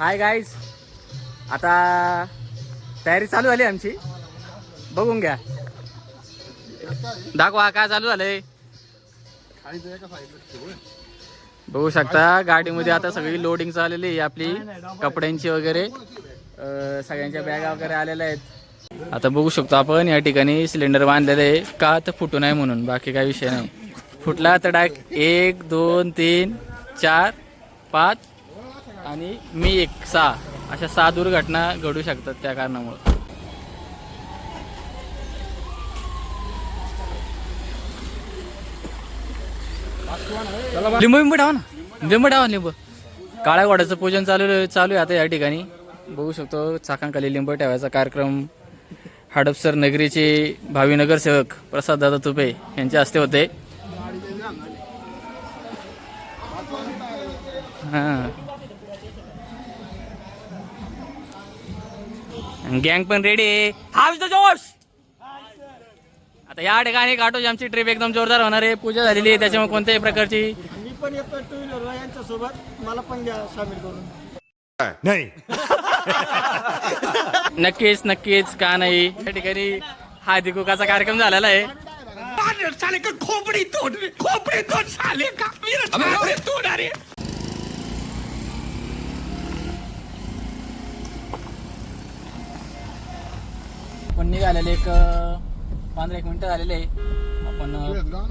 Hi guys, आता तयारी चालू झाली आमची, बघून घ्या. दाखवा काय चालू झालंय. बघू शकता गाडीमध्ये आता सगळी लोडिंग चाललेली आहे आपली कपड्यांची वगैरे. सगळ्यांच्या बॅगा वगैरे आलेल्या आहेत. आता बघू शकतो आपण या ठिकाणी सिलेंडर बांधलेलं आहे का तर फुटू नये म्हणून, बाकी काही विषय नाही. फुटला तर डायरेक्ट 1 2 3 4 5 आणि मी 1 6 अशा 6 दुर्घटना घडू शकतात त्या कारणामुळे. लिंबू लिंबू ठेवा ना, लिंबू ठेवा लिंबू. काळ्या घोड्याचं पूजन चालू आहे आता या ठिकाणी. बघू शकतो चाकांखाली लिंबू ठेवायचा कार्यक्रम हडपसर नगरीचे भावी नगरसेवक प्रसाद दादा तुपे यांच्या हस्ते होते. हां, गँग पण रेडी आहे. हाऊस द जोश. आता या ठिकाणी काटोची आमची ट्रिप एकदम जोरदार होणार आहे. पूजा झालेली आहे त्याच्यामुळे कोणत्याही प्रकारची. मी पण येतो टू व्हीलर यांच्या सोबत, मला पण घ्या सामील करून. नाही नक्कीच नक्कीच का नाही. या ठिकाणी हळदी कुंकाचा कार्यक्रम झालेला आहे. खोपडी तोड साले का तोड. अरे पण निघालेले एक 15-1 मिनिटं झालेले आहे. आपण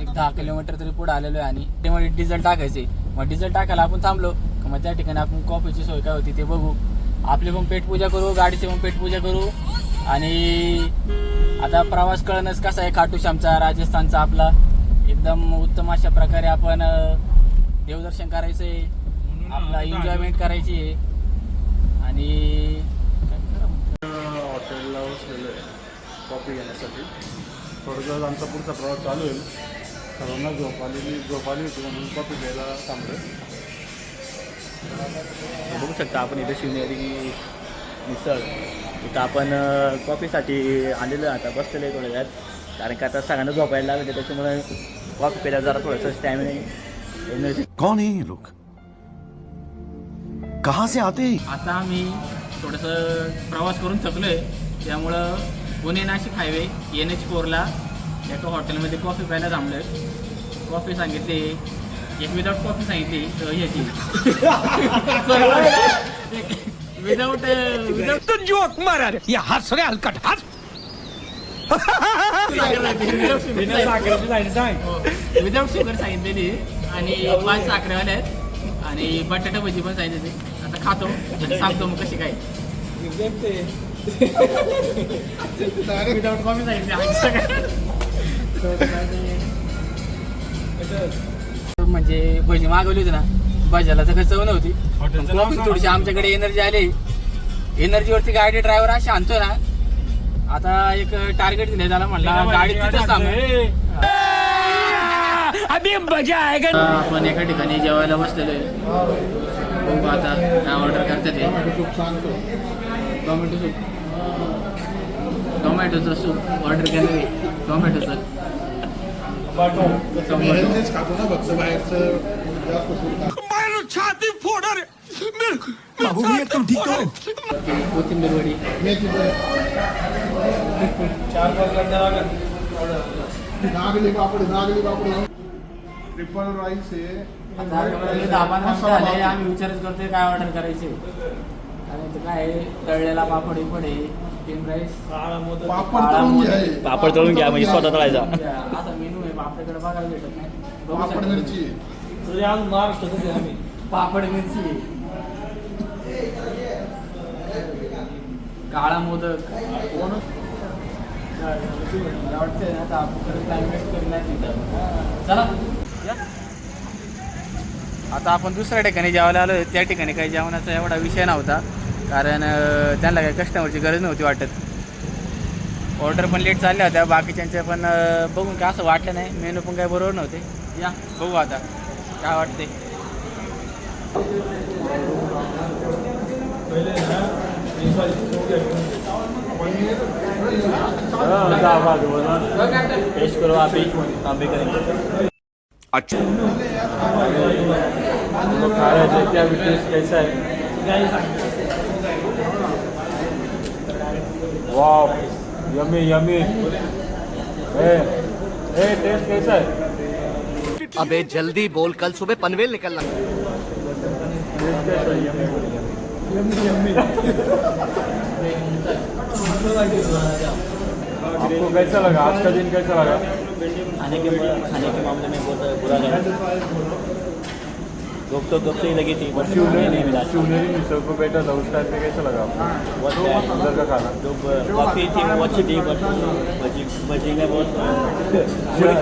एक 10 किलोमीटर तरी पुढे आलेलो आहे आणि त्यामुळे डिझेल टाकायचे. मग डिझेल टाकायला आपण थांबलो. मग त्या ठिकाणी आपण कॉफीची सोय काय होती ते बघू. आपली पण पेटपूजा करू, गाडीची पण पेटपूजा करू. आणि आता प्रवास कळणंच कसा आहे खाटूश्यामचा, राजस्थानचा आपला एकदम उत्तम अशा प्रकारे आपण देवदर्शन करायचं आहे, आपला एन्जॉयमेंट करायची आहे. आणि हॉटेलला बसलेलो आहे कॉफी घेण्यासाठी. थोडंसं आमचा पुढचा प्रवास चालू होईल. सर्वांना झोप आली होती म्हणून कॉफी घ्यायला थांबलो. बघू शकता आपण इथे शिवनेरी मिसळ इथं आपण कॉफीसाठी आलेलो आहे. आता बसलेलं आहे थोड्या वेळात, कारण का आता सगळ्यांना झोपायला लागले त्याच्यामुळे कॉफी प्यायला जरा थोडंसं स्टॅमिना एनर्जी. कौन है ये लोग, कहाँ से आते हैं? आता आम्ही थोडंसं प्रवास करून थकलो आहे, त्यामुळं पुणे नाशिक हायवे NH4ला एका हॉटेलमध्ये कॉफी प्यायला थांबलो आहे. कॉफी सांगितली, एक विदाऊट कॉफी सांगितली तर याची विदाऊट तो जोक मारा रे, ये हंस रे हलकट हंस. विदाऊट शुगर सांगितलेली आणि 5 साखरेवाले आहेत आणि बटाटा भजी पण सांगितली. आता खातो सांगतो मग कशी काय. विदाऊट कॉफी सांगितली. म्हणजे भजी मागवली होती ना, भज्याला तर काही चव नव्हती. कॉफी थोडीशी आमच्याकडे एनर्जी आली. एनर्जीवरती गाडी ड्रायव्हर अशी आणतोय ना. आता एक टार्गेट दिलं त्याला, म्हणला गाडी तिथेच थांबेल. अभी मजा आएगा. आपण एका ठिकाणी जेवायला बसलेलो आहे. बघू आता काय ऑर्डर करतात ते. टोमॅटो सूप, टोमॅटोचं सूप ऑर्डर केलं आहे. टोमॅटोचं छाती फोडा रे बाबू, मी एकदम ठीक हो. कोथिंबीर वडी, नागली पापड ट्रिपल राईस आहे. आता 10-15 मिनिटं झाले आम्ही विचारच करतोय काय ऑर्डर करायचे. आणि ते काय आहे, तळलेला पापड आहे, स्टीम राईस, पापड तळून घ्या म्हणजे स्वतः तळायचा. आता मेनू आहे आपल्याकडे बघायला भेटत नाही. पापड मिरची पापड मिरची, काळा मोदक. मला वाटतंय आता आपण क्लायमेट करणार तिथं. चला आता आपण दुसऱ्या ठिकाणी जेवायला आलो. त्या ठिकाणी काही जेवणाचा एवढा विषय नव्हता, कारण त्यांना काही कस्टमरची गरज नव्हती वाटत. ऑर्डर पण लेट चालल्या होत्या बाकीच्यांच्या, पण बघून काय असं वाटलं नाही. मेनू पण काही बरोबर नव्हते. या बघू आता काय वाटते. टेस्ट करो आप भी करेंगे. अच्छा खा रहे थे, क्या टेस्ट कैसा है? वाह यमी यमी। ए टेस्ट कैसा है? अबे जल्दी बोल, कल सुबह पनवेल निकलना। टेस्ट कैसा है? यमी। आपको कैसा लगा? आज का दिन कैसा लगा? खाने के मामले में बहुत बुरा लगा। भूख तो कब से ही लगी थी, बट नहीं मिला। शिवनेरी मिसळ को बैठा था उस टाइम पे, कैसा लगा आपको? उधर का खाना जो कॉफ़ी थी वो अच्छी थी, बट बजी ने बहुत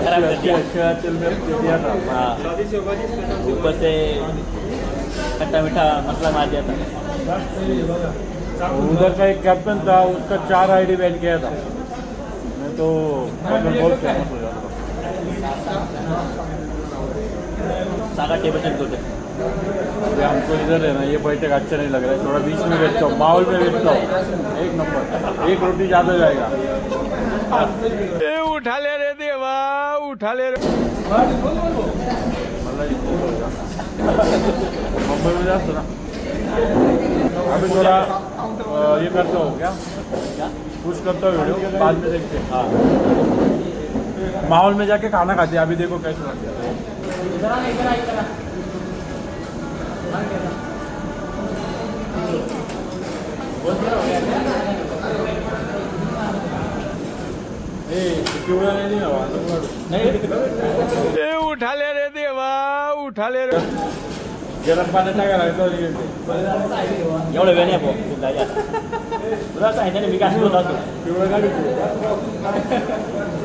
खराब कर दिया। तेल में दिया था। हाँ, ऊपर से खट्टा मीठा मसला मार दिया था। उधर का एक कैप्टन था, उसका 4 आईडी बैन किया था। मैं तो बहुत फेमस हो जाता। सागा टेबल चल होते। अभी हमको इधर है ना, ये बैठक अच्छा नहीं लग रहा है, थोड़ा बीच में बैठता हूँ, माहौल में बैठता हूँ। एक नंबर, एक रोटी ज़्यादा जाएगा। उठा ले रे देवा, उठा ले रे। मुंबई में जाता ना अभी थोड़ा ये करता हूँ क्या, कुछ करता हूँ वीडियो, बाद में देखते हैं। हाँ, माहौल में जाके खाना खाते हैं। अभी देखो कैसे लगता है। पिवळा नाही हवा उठा ले रे देवा, उठा ले रे। गरम पाणी टाकायला लागतं। एवढं वेळ नाही भाऊ, खूप जागा बरं सांगितलं ना, मी काय बोलत असतो पिवळा गाडी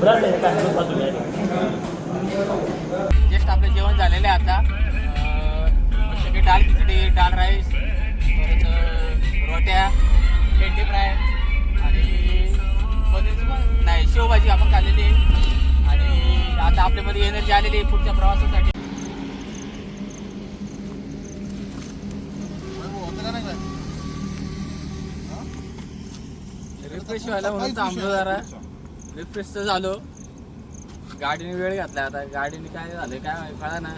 बरं काय बोलत असतो मी. जस्ट आपलं जेवण झालेलं आहे आता. जसं की डाळ खिचडी, डाळ राईस, परत रोट्या, भेंडी फ्राय आणि पनीरची पण नाही शेवभाजी आपण खाल्लेली आहे. आणि आता आपल्यामध्ये एनर्जी आलेली आहे पुढच्या प्रवासासाठी. रिफ्रेश व्हायला म्हणून थांबलो जरा. रिफ्रेश तर झालो. गाडीने वेळ घातला. आता गाडीने काय झालं काय कळा ना.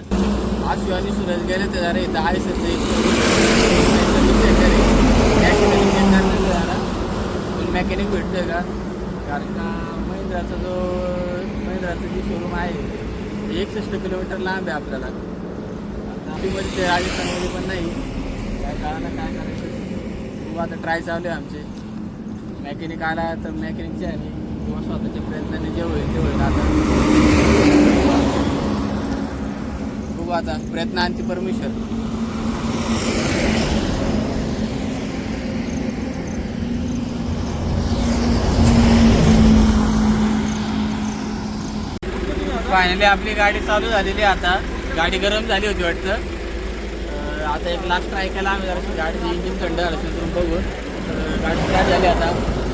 आज शिवानी सुरज गेले ते जरा इथं आहे मेकॅनिक भेटतोय का, कारण का महिंद्राचा जे शोरूम आहे 61 किलोमीटर लांब आहे आपल्याला. मध्ये ते राजस्थानमध्ये पण नाही. काय कळायला काय करायचं तू आता ट्राय चालू आहे आमचे. मेकॅनिक आला तर मेकॅनिकचे आहे किंवा स्वतःच्या प्रयत्नाने जे होईल ते होईल. आता बघू आता प्रयत्नांची परमेश्वर. फायनली आपली गाडी चालू झालेली आहे. आता गाडी गरम झाली होती वाटतं. आता एक लास्ट ट्राय केला आम्ही जरा गाडीचं इंजिन थंड झालं असेल बघून. गाडी स्टार्ट झाली.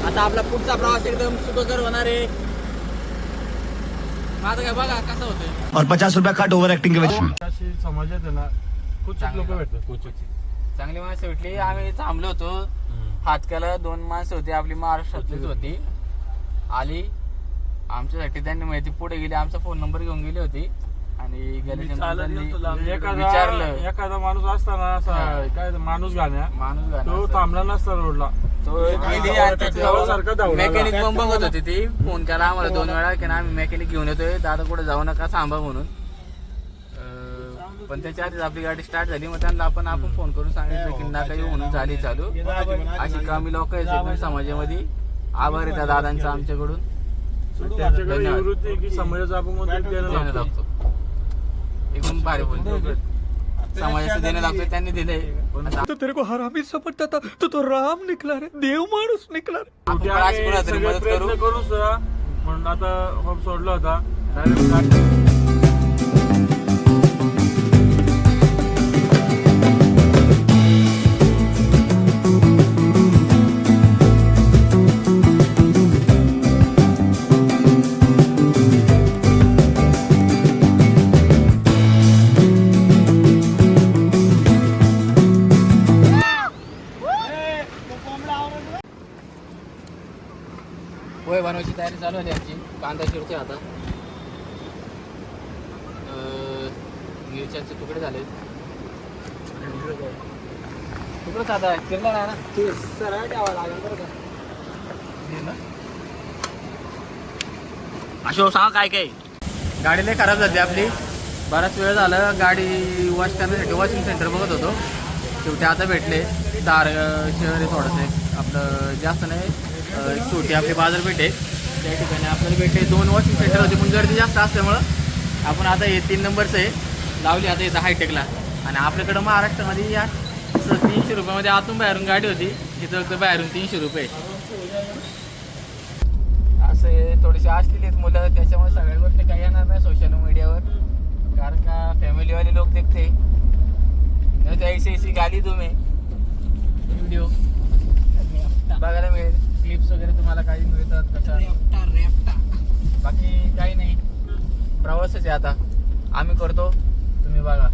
आता आपला पुढचा प्रवास एकदम सुखकर होणार आहे. माझं काय बघा कसं होतंय. और 50 रुपया कट ओवर एक्टिंग के वजह अशी समाजात आहे ना, कुछ लोक भेटतात. कुछ चांगली माणसं भेटली. आम्ही थांबलो होतो हातक्याला. 2 माणसं होती आपली महाराष्ट्रातलीच होती. आली आमच्यासाठी, त्यांनी माहिती पुढे गेली. आमचा फोन नंबर घेऊन गेली होती आणि विचारलं. एखादा माणूस असताना असा काय माणूस गाण्या तो थांबला नसता रोडला. मेकॅनिक पण बघत होती ती. फोन केला आम्हाला 2 वेळा की आम्ही मेकॅनिक घेऊन येतोय, दादा कुठे जाऊ नका थांबा म्हणून. पण त्याच्या आधीच आपली गाडी स्टार्ट झाली. मग त्यांना आपण फोन करून सांगितलं की नका येऊ म्हणून झाली चालू. अशी कमी लोक आहेत समाजामध्ये. आभार आहे त्या दादांचा आमच्याकडून. समाजाचा आपण देणं लागतो. एकदम भारी बोलतो. समाजाचं देणं लागतो त्यांनी दिलंय. तो तेरे को हरामी समझता था, तो राम निकला रे, देव माणूस निकला रे. आपण अशी कोणातरी मदत करू. म्हणून आता होप सोडला होता डायरेक्ट. पोहे बनवायची तयारी चालू आहे आमची. कांदा चिरतोय आता. मिरच्याचे तुकडे झाले. तुकडेच आता चिरला नाही ना, ते सरळ द्यावा लागेल बरं का. अशोक सांगा काय काय. गाडी लय खराब झाली आपली. बराच वेळ झालं गाडी वॉश करण्यासाठी वॉशिंग सेंटर बघत होतो. शेवटी आता भेटले. दार शहर आहे थोडंसं आपलं जास्त नाही. छोटी आपली बाजारपेठ आहे त्या ठिकाणी आपल्याला भेटले. 2 वॉशिंग सेंटर होते पण गर्दी जास्त असल्यामुळं आपण आता हे 3 नंबरचं आहे लावली आता इथं हायटेकला. आणि आपल्याकडं महाराष्ट्रामध्ये या 300 रुपयामध्ये आतून बाहेरून गाडी होती. इथं बाहेरून 300 रुपये. असे थोडेसे असलेले आहेत मुलं त्याच्यामुळे सगळ्या गोष्टी काही येणार नाही सोशल मीडियावर. कारण का फॅमिलीवाले लोक देखते ऐसी गाली तुम्ही व्हिडिओ बघायला मिळेल. क्लिप्स वगैरे तुम्हाला काही मिळतात कशा. बाकी काही नाही. प्रवासच आहे आता आम्ही करतो तुम्ही बघा.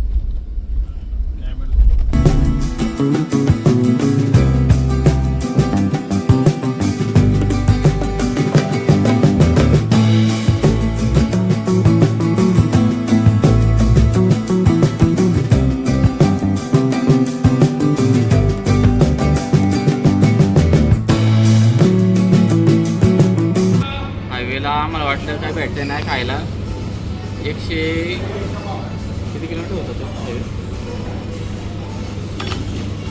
आम्हाला वाटलं काय भेटते नाही खायला. 100 किती किलोमीटर होतं तो हायवे.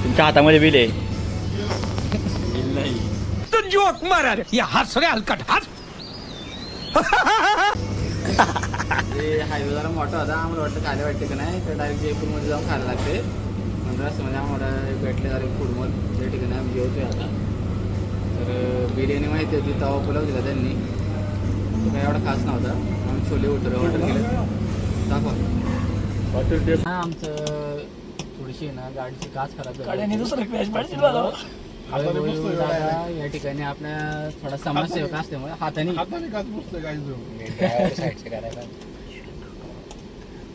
तुमच्या हातामध्ये बिल आहे. बिल नाही. तो जोक मारा रे या हंस रे हलकट हंस. ते हायवे जरा मोठा होता. आम्हाला वाटतं खायला वाटते का नाही तर डायरेक्ट जयपूरमध्ये जाऊन खायला लागते. पण रस्त्यामध्ये आम्हाला भेटले डायरेक्ट फूडमॉल त्या ठिकाणी आम्ही जेवतोय आता. तर बिर्याणी माहिती होती तवा पुलाव दिला त्यांनी. तो काही एवढा खास नव्हता. आम्ही छोले ऑर्डर केलं. दाखवा हा आमचं थोडीशी ना गाडीची काच खराब झाली. या ठिकाणी आपल्या थोडा समाजसेवक असल्यामुळे हाताने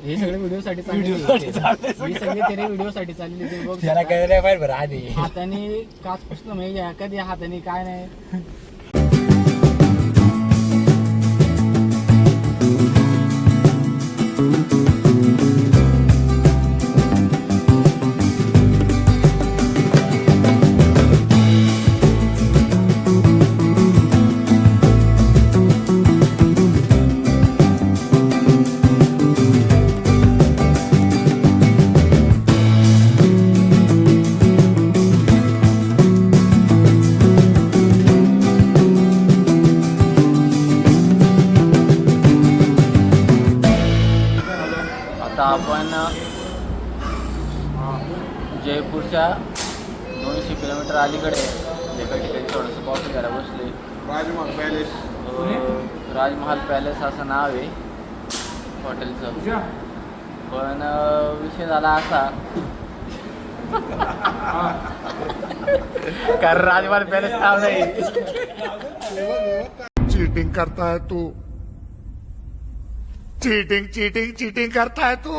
हे सगळे व्हिडिओसाठी व्हिडिओसाठी चाललेली. हाताने काच पुसलं म्हणजे कधी हाताने काय नाही. आपण जयपूरच्या 200 किलोमीटर अलीकडे एका ठिकाणी थोडंसं कॉफी घ्यायला बसले. राजमहाल पॅलेस असं नाव आहे हॉटेलचं. पण विषय झाला असा कारण राजमहाल पॅलेस नाव नाही. चीटिंग करता है तू. चीटिंग चीटिंग चीटिंग करता है तू.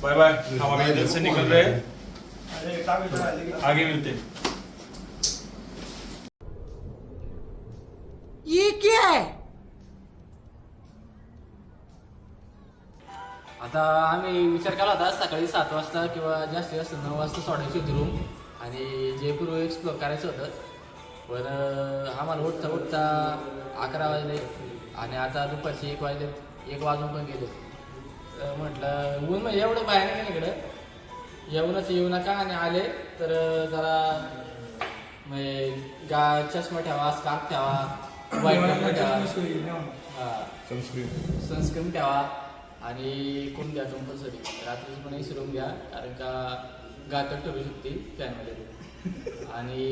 Bye bye. हम अभी इधर से निकल रहे हैं. आगे मिलते हैं. ये क्या है? आता आम्ही विचार केला होता सकाळी 7 वाजता किंवा जास्तीत जास्त 9 वाजता सोडायची होती रूम आणि जयपूर एक्सप्लोर करायचं होतं. पण आम्हाला उठता 11 वाजले आणि आता दुपारचे 1 वाजले. 1 वाजून पण गेले. म्हटलं ऊन म्हणजे एवढं बाहेर नाही इकडं येऊनच येऊ नका. आणि आले तर जरा म्हणजे चष्मा ठेवा, स्कार्फ ठेवा, वाईट ठेवा, सनस्क्रीन ठेवा आणि कोण द्या कंपल्सरी. रात्रीची पण एसी रूम घ्या कारण का घातक ठरू शकते फॅनमध्ये. आणि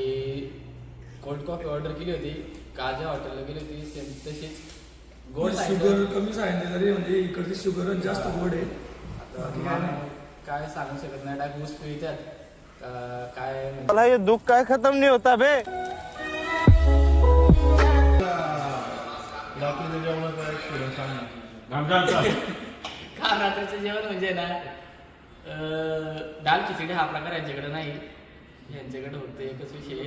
कोल्ड कॉफी ऑर्डर केली होती. काजा हॉटेलला गेली होती सेम तशीच. गोड शुगर कमी सांगितली तरी म्हणजे इकडची शुगर जास्त गोड आहे. काय सांगू शकत नाही. डायरेक्ट ऊस पिळतात काय. मला हे दुःख काय खतम नाही होता बे. का रात्रीचं जेवण म्हणजे ना दाल खिचडी हा प्रकार यांच्याकडे नाही. यांच्याकडे फक्त एकच विषय.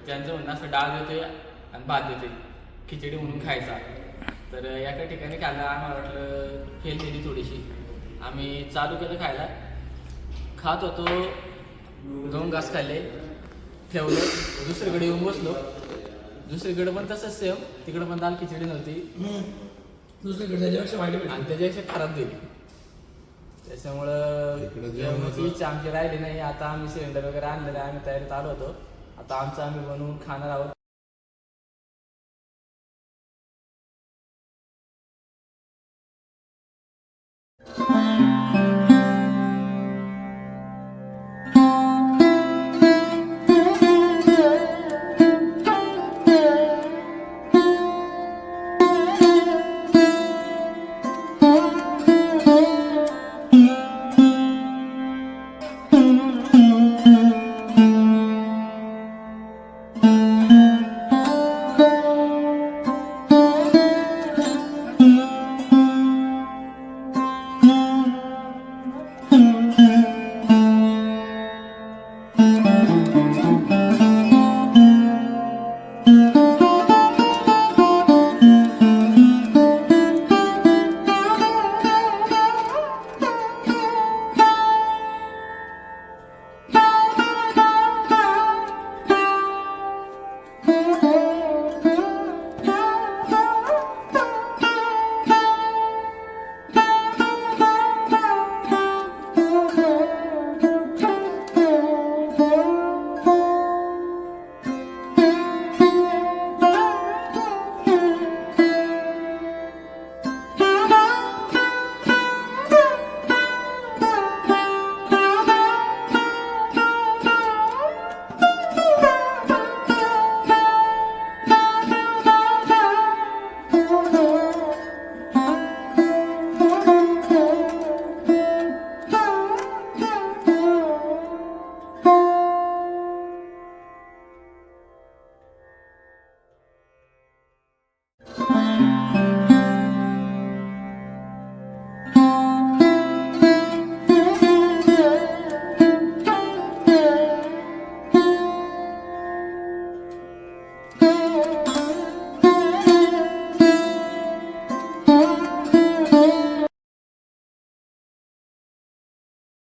त्यांचं म्हणणं असं डाळ देते आणि भात देते खिचडी म्हणून खायचा. तर एका ठिकाणी खाल्लं, आम्हाला वाटलं फेल दिली थोडीशी. आम्ही चालू केलं खायला, खात होतो, 2 घास खाल्ले, ठेवलं, दुसरीकडे येऊन बसलो. दुसरीकडे पण तसंच सेम, तिकडे पण दाल खिचडी नव्हती दुसरीकडे त्याच्यापेक्षा वाईट भेटली. आणि त्याच्यापेक्षा खराब दिली. त्याच्यामुळं जेवणाची इच्छा आमची राहिली नाही. आता आम्ही सिलेंडर वगैरे आणलेलं आहे, आम्ही तयारीत आलो होतो. आता आमचं आम्ही बनवून खाणार आहोत.